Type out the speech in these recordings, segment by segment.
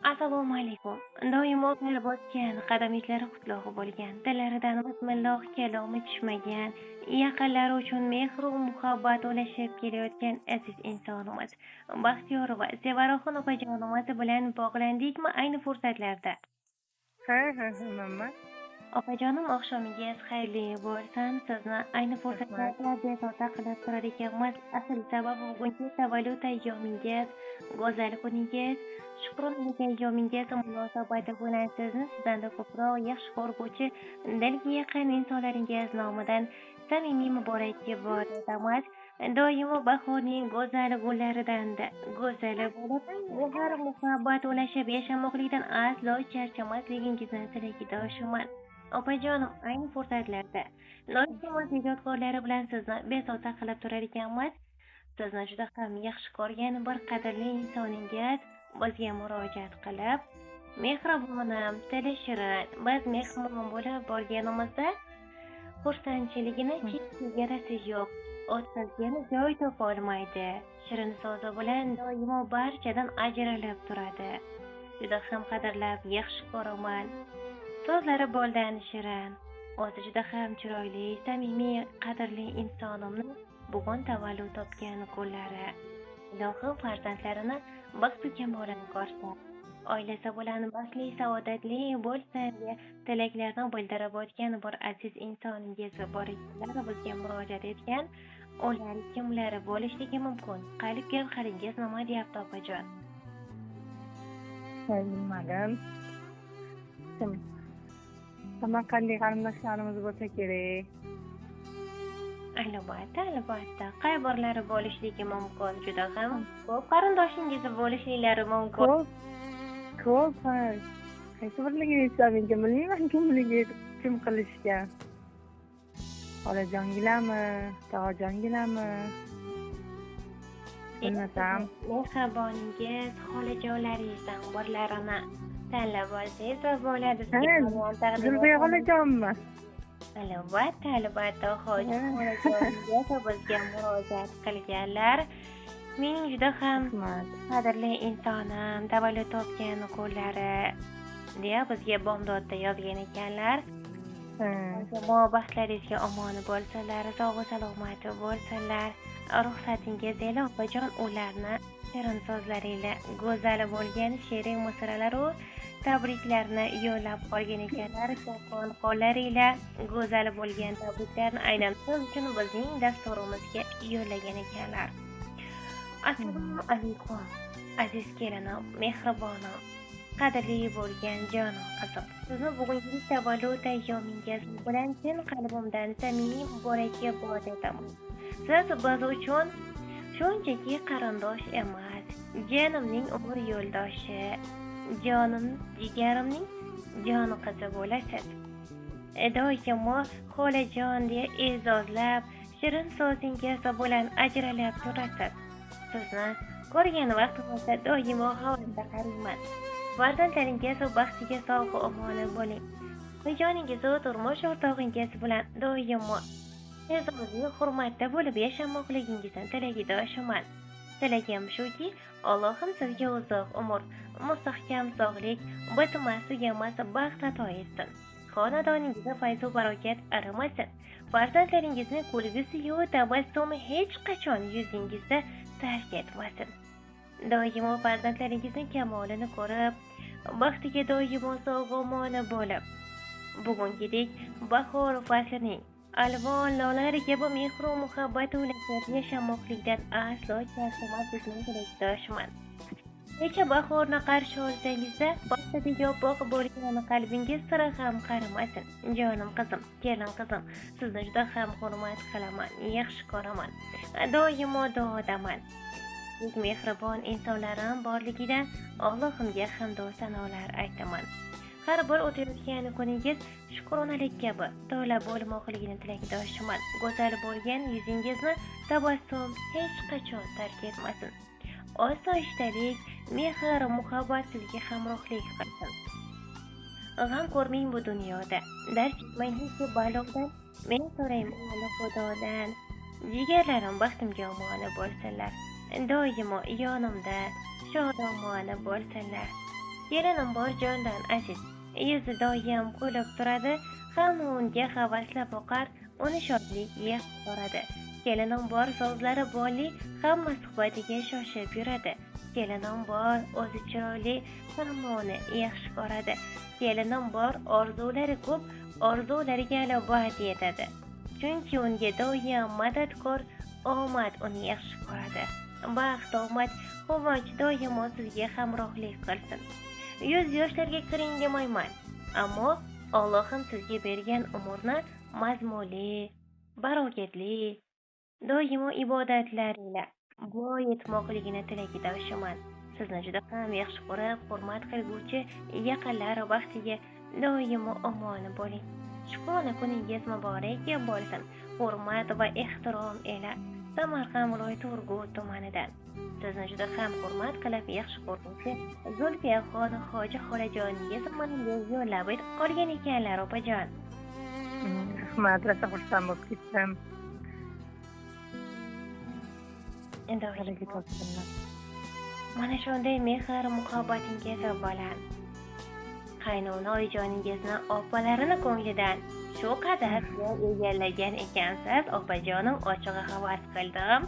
Assalomu alaykum. Doimo bir bosgan, qadamitlari qutlug'i bo'lgan, dillaridan bismilloh kalomi tushmagan, yaqinlari uchun mehr va muhabbat ulashib kelayotgan aziz insonimiz, Baxtiyor va Sevaraxon opajonimiz bilan bog'landikmi ayni fursatlarda? Ha, mama. Opajonim, oqshomingiz xayrli bo'lsin. Sizni ayni Rahmat. fursatlarda bezovta qilib turar ekanmiz. Asl sababi bugungi tavallud ayyomingiz, go'zal kuningiz, Shukrona ayyomingiz munosabati bilan sizni sizdan ko'proq yaxshi ko'rguvchi dilga yaqin insonlaringiz nomidan samimiy muborakbod etamiz. Doimo bahorning go'zal gullaridan-da go'zali bo'lib, mehr muhabbat ulashib yashamoqlikdan aslo charchamasligingizni tilakdoshiman. Opajonim, ayni fursatlarda loyihalar ijodkorlari bilan sizni bezovta qilib turar ekanmiz. Sizni juda ham yaxshi ko'rgan bir qadrli insoningiz bizga murojaat qilib, mehribonim, tili shirin, biz mehmon bo'lib borganimizda xursandchiligini chegarasi yo'q, o'tkazgani joy topolmaydi. Shirin so'zi bilan doimo barchadan ajralib turadi. Juda ham qadrlab yaxshi ko'raman. So'zlari bo'ldan shirin, o'zi juda ham chiroyli, samimiy, qadrli insonimni bugun tavallud topgan kunlari. Ilohim farzandlarini baxtu kamolini ko'rsin. Oilasi bilan baxtli, saodatli bo'lsin deya tilaklarni bildirib o'tgan bir aziz insoningiz bor ekanlar, bizga murojaat etgan. Ular kimlar bo'lishligi mumkin? Qalb gavharingiz nima deyapti opajon? Bilmadim. Samarqandlik qarindoshlarimiz bo'lsa kerak. Albatta. Qay birlari bo'lishligi mumkin? Juda ham ko'p qarindoshingiz bo'lishlari mumkin. Ko'p. Qaysi birligini aytsamga bilmayman kim qilishgan. Xolajongilarmi, tog'ajongilarmi? Bilmasam. Mehriboningiz, xolajonlaringizdan birlarini tanlab olsangiz bo'ladi. Zulfiya xolajonmi? Albatta, xolajoningizga bizga murojaat qilganlar. Mening juda ham qadrli insonim, tavallud topgan kunlari deya bizga bomdodda yozgan ekanlar. Baxtlaringizga omon bo'lsinlar, sog' salomati bo'lsinlar. Ruxsatingiz ila opajon, ularni shirin so'zlaringizla go'zal bo'lgan she'riy misralaru tabriklarni yo'llab qolgan ekanlar. Cho'qon qo'llaringizla go'zal bo'lgan tabriklarni aynan siz uchun bizning dasturimizga yo'llagan ekanlar. Assalomu alaykum, aziz kelinim, mehribonim, qadrli bo'lgan jonim qizim. Sizni bugungi tavallud ayyomingiz bilan chin qalbimdan samimiy muborakbod etaman. Siz biz uchun shunchaki qarindosh emas, jonimning umr yo'ldoshi, jonim jigarimning joni qizi bo'lasiz. Doimo xolajon deya e'zozlab, shirin so'zingiz bilan ajralib turasiz. Sizni ko'rgan vaqtimizda doimo havoda qarayman. Farzandlaringiz baxtiga sog' omoni bo'ling. Joningiz va turmush o'rtog'ingiz bilan doimo e'zozli hurmatda bo'lib yashamoqligingizni tilakdoshiman. Tilagim shuki, Allohim sizga uzoq umr, mustahkam sog'lik, bitmas tugamas baxt ato etsin. Xonadoningizda fayz va barokat arimasin. Farzandlaringizni kulgusi yu tabassumi hech qachon yuzingizda tark etmasin. Doimo farzandlaringizni kamolini ko'rib, baxtiga doimo sog'-omon bo'lib, bugungidek bahor faslining alvon lolar kabi mehr va muhabbat ulashib yashamoqlikdan aslo charchamasligini tilakdoshiman. Necha bahorni qarshi olsangizda, boshida yopiq bo'lgan qalbingiz sira ham qarimasin. Jonim qizim, kelin qizim, sizni juda ham hurmat qilaman, yaxshi ko'raman. Doimo duodaman. Siz mehribon insonlarim borligidan Allohimga hamd va sanolar aytaman. Har bir o'tayotgan kuningiz shukronalik kabi to'la bo'lmoqligini tilakdoshiman. Go'zal bo'lgan yuzingizni tabassum hech qachon tark etmasin. Osoyishtalik, mehr, muhabbat sizga hamrohlik qilsin. G'am ko'rmang bu dunyoda, dard chekmang hech balodan. Men so'rayman Xudodan, jigarlarim baxtimga omon bo'lsinlar. Doimo yonimda, shodumona bo'lsinlar. Kelinim bor jondan aziz, yuzi doim kulib turadi, hamma unga havaslab boqar, uni shodlik yig'ib boradi. Kelinim bor so'zlari bo'li, hamma suhbatiga shoshib yuradi. Kelinim bor o'zi chiroyli, hamma uni yaxshi ko'radi. Kelinim bor orzulari ko'p, orzulariga alovat yetadi. Chunki unga doim madadkor, omad uni yaxshi ko'radi. Baxt, omad, quvonch doimo sizga hamrohlik qilsin. Yuz yoshlarga kiring demayman, ammo Allohim sizga bergan umrni mazmunli, barokatli, doimo ibodatlar ila boy etmoqligini tilakdoshiman. Sizni juda ham yaxshi ko'rib, hurmat qilguvchi yaqinlar baxtiga doimo omon bo'ling. Shukona kuningiz muborak bo'lsin. Hurmat va ehtirom ila Samarqand viloyati Urgut tumanidan. Sizni juda ham hurmat qilib yaxshi ko'ruvchi Zulfiyaxon Hoji xolajoningiz menga yo'llab qolgan ekanlar, opajon. Rahmat, rosa xursand bo'lib ketdim. Endi mana shunday mehr muhabbatingiz bilan qaynona oyijoningizni opalarini ko'nglidan shu qadar egallagan ekansiz, opajonim, ochig'i havas qildim.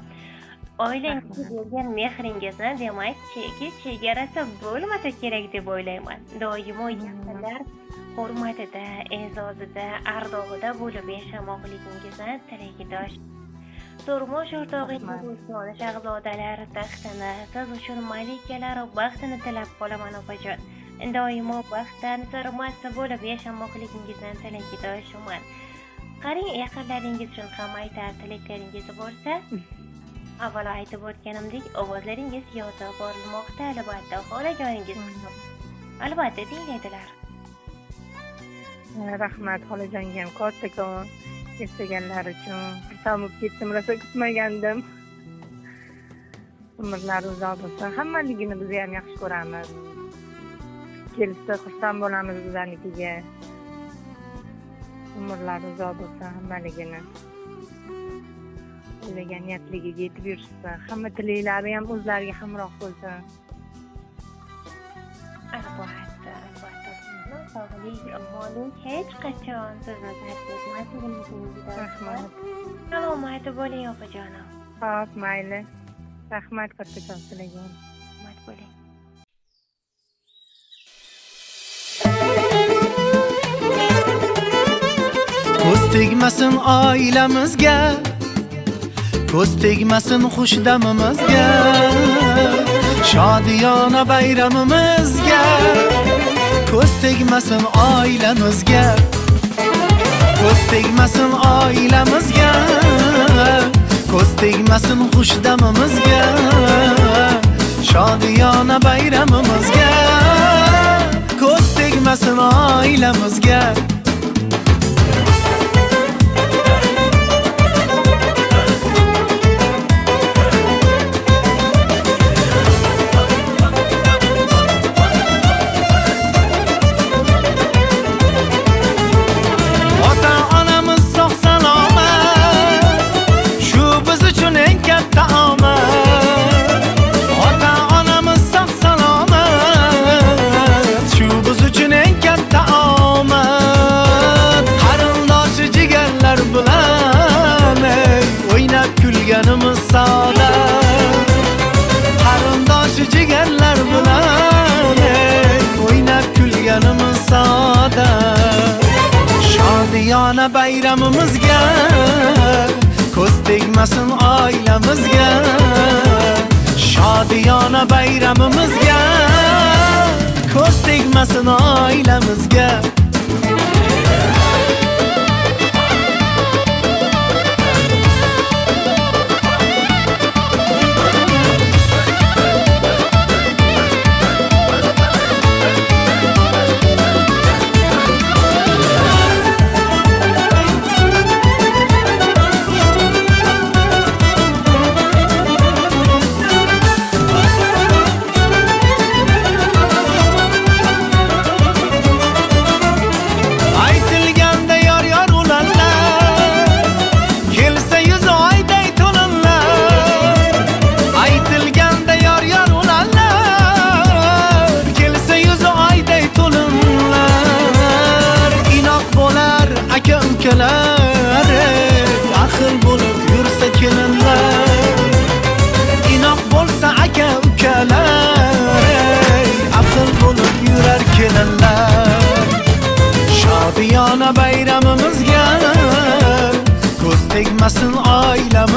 Oilangizga bergan mehringizni demak chegarasi bo'lmasa kerak deb o'ylayman. Doimo yaqinlar hurmatida, e'zozida, ardog'ida bo'lib yashamoqligingizni tilakdosh. Turmush o'rtog'ingiz shahzodalar taxtini, siz uchun malikalar baxtini tilab qolaman, opajon. Doimo baxtdan sarmast bo'lib yashamoqligingizni tilakdoshiman. Qaring, yaqinlaringiz uchun ham aytar tilaklaringiz bo'lsa, avvalo aytib o'tganimdek, ovozlaringiz yozib borilmoqda, albatta, xolajoningiz albatta tinglaydilar. Rahmat xolajongam, kattakon eshitganlar uchun xursand bo'lib ketdim, rosa kutmagandim. Umrlari uzoq bo'lsin, hammaligini biz ham yaxshi ko'ramiz. Kelsa xursand bo'lamiz bizlarnikiga. Umrlari uzoq bo'lsin, hammaligini o'ylagan niyatligiga yetib yurishsin. Hamma tilaklari ham o'zlariga hamroh bo'lsin. Albatta. Sog'lik, omonlik hech qachon sizni tark etmasligini Rahmat. Salomat bo'ling, opajonim. Xo'p, mayli. Rahmat, kattakon tilagan. Salomat bo'ling. Ko'z tegmasin oilamizga, ko'z tegmasin xushdamimizga, shodiyona bayramimizga. Ko'z tegmasin oilamizga, ko'z tegmasin oilamizga, ko'z tegmasin xushdamimizga, shodiyona bayramimizga. Ko'z tegmasin oilamizga. Kulganimiz soda, qarindoshi jigarlar bilan o'ynab kulganimiz soda. Shodiyona bayramimizga, ko'z tegmasin oilamizga, shodiyona bayramimizga, ko'z tegmasin oilamizga. mana bayramimizga ko'z tegmasin oilamizga.